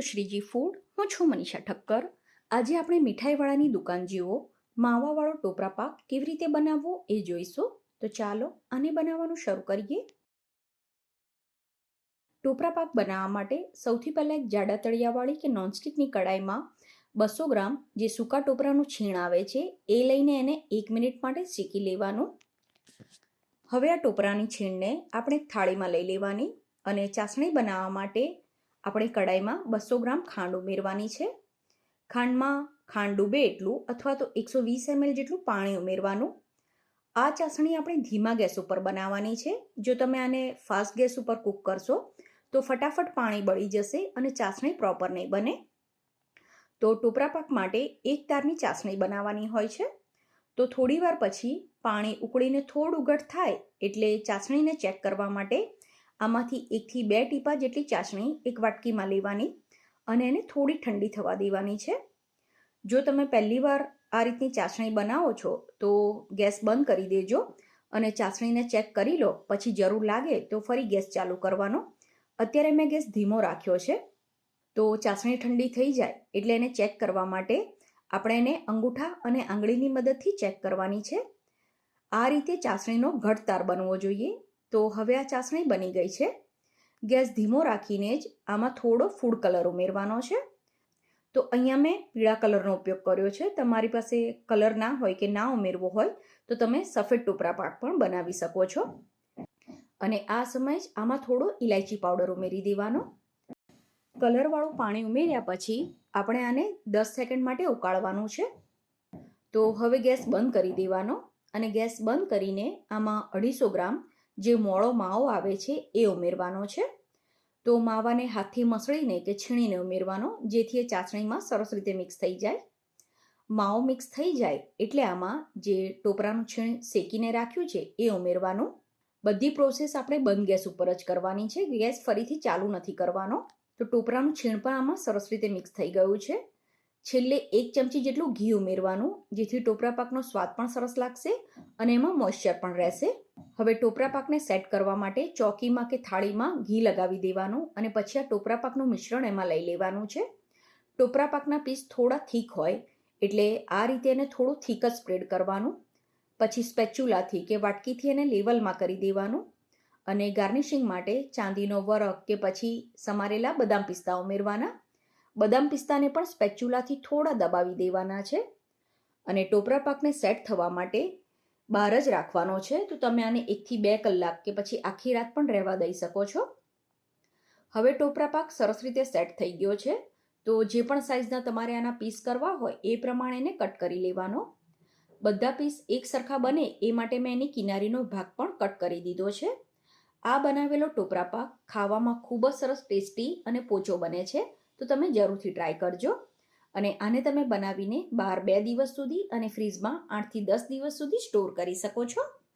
Two Shriji food. હું છું મનીષા ઠક્કર. આજે આપણે મીઠાઈવાળાની દુકાન જેવો માવાવાળો ટોપરા પાક કેવી રીતે બનાવવો એ જોઈશું. તો ચાલો આને બનાવવાનું શરૂ કરીએ. ટોપરા પાક બનાવવા માટે સૌથી પહેલાં એક જાડા તળિયાવાળી કે નોનસ્ટિકની કડાઈમાં 200 ગ્રામ જે સૂકા ટોપરાનું છીણ આવે છે એ લઈને એને 1 મિનિટ માટે શેકી લેવાનું. હવે આ ટોપરાની છીણને આપણે થાળીમાં લઈ લેવાની અને ચાસણી બનાવવા માટે આપણે કડાઈમાં 200 ગ્રામ ખાંડ ઉમેરવાની છે. ખાંડમાં ખાંડ ડૂબે એટલું અથવા તો 120 ml જેટલું પાણી ઉમેરવાનું. આ ચાસણી આપણે ધીમા ગેસ ઉપર બનાવવાની છે. જો તમે આને ફાસ્ટ ગેસ ઉપર કૂક કરશો તો ફટાફટ પાણી બળી જશે અને ચાસણી પ્રોપર નહીં બને. તો ટોપરા પાક માટે એક તારની ચાસણી બનાવવાની હોય છે. તો થોડી વાર પછી પાણી ઉકળીને થોડું ઘટ થાય એટલે ચાસણીને ચેક કરવા માટે આમાંથી 1 થી 2 ટીપા જેટલી ચાસણી એક વાટકીમાં લેવાની અને એને થોડી ઠંડી થવા દેવાની છે. જો તમે પહેલી વાર આ રીતની ચાસણી બનાવો છો તો ગેસ બંધ કરી દેજો અને ચાસણીને ચેક કરી લો. પછી જરૂર લાગે તો ફરી ગેસ ચાલુ કરવાનો. અત્યારે મેં ગેસ ધીમો રાખ્યો છે. તો ચાસણી ઠંડી થઈ જાય એટલે એને ચેક કરવા માટે આપણે એને અંગૂઠા અને આંગળીની મદદથી ચેક કરવાની છે. આ રીતે ચાસણીનો ઘટતાર બનવો જોઈએ. તો હવે આ ચાસણી બની ગઈ છે. ગેસ ધીમો રાખીને જ આમાં થોડો ફૂડ કલર ઉમેરવાનો છે. તો અહીંયા મેં પીળા કલરનો ઉપયોગ કર્યો છે. તમારી પાસે કલર ના હોય કે ના ઉમેરવો હોય તો તમે સફેદ ટોપરા પાક પણ બનાવી શકો છો. અને આ સમયે જ આમાં થોડો ઇલાયચી પાવડર ઉમેરી દેવાનો. કલરવાળું પાણી ઉમેર્યા પછી આપણે આને 10 સેકન્ડ માટે ઉકાળવાનું છે. તો હવે ગેસ બંધ કરી દેવાનો અને ગેસ બંધ કરીને આમાં 250 ગ્રામ જે મોળો માવો આવે છે એ ઉમેરવાનો છે. તો માવાને હાથથી મસળીને કે છીણીને ઉમેરવાનો જેથી એ ચાસણીમાં સરસ રીતે મિક્સ થઈ જાય. માવો મિક્સ થઈ જાય એટલે આમાં જે ટોપરાનું છીણ શેકીને રાખ્યું છે એ ઉમેરવાનું. બધી પ્રોસેસ આપણે બંધ ગેસ ઉપર જ કરવાની છે. ગેસ ફરીથી ચાલુ નથી કરવાનો. તો ટોપરાનું છીણ પણ આમાં સરસ રીતે મિક્સ થઈ ગયું છે. છેલ્લે 1 ચમચી જેટલું ઘી ઉમેરવાનું જેથી ટોપરા પાકનો સ્વાદ પણ સરસ લાગશે અને એમાં મોઇશ્ચર પણ રહેશે. હવે ટોપરા પાકને સેટ કરવા માટે ચોકીમાં કે થાળીમાં ઘી લગાવી દેવાનું અને પછી આ ટોપરા પાકનું મિશ્રણ એમાં લઈ લેવાનું છે. ટોપરા પાકના પીસ થોડા થીક હોય એટલે આ રીતે એને થોડું થીક જ સ્પ્રેડ કરવાનું. પછી સ્પેચ્યુલાથી કે વાટકીથી એને લેવલમાં કરી દેવાનું અને ગાર્નિશિંગ માટે ચાંદીનો વરખ કે પછી સમારેલા બદામ પિસ્તા ઉમેરવાના. બદામ પિસ્તાને પણ સ્પેચ્યુલાથી થોડા દબાવી દેવાના છે અને ટોપરા પાકને સેટ થવા માટે બહાર જ રાખવાનો છે. તો તમે આને 1 થી 2 કલાક કે પછી આખી રાત પણ રહેવા દઈ શકો છો. હવે ટોપરા પાક સરસ રીતે સેટ થઈ ગયો છે. તો જે પણ સાઇઝના તમારે આના પીસ કરવા હોય એ પ્રમાણે એને કટ કરી લેવાનો. બધા પીસ એક સરખા બને એ માટે મેં એની કિનારીનો ભાગ પણ કટ કરી દીધો છે. આ બનાવેલો ટોપરા પાક ખાવામાં ખૂબ જ સરસ ટેસ્ટી અને પોચો બને છે. તો તમે જરૂરથી ટ્રાય કરજો. અને આને તમે બનાવીને બહાર 2 દિવસ સુધી અને ફ્રીજમાં 8 થી 10 દિવસ સુધી સ્ટોર કરી શકો છો.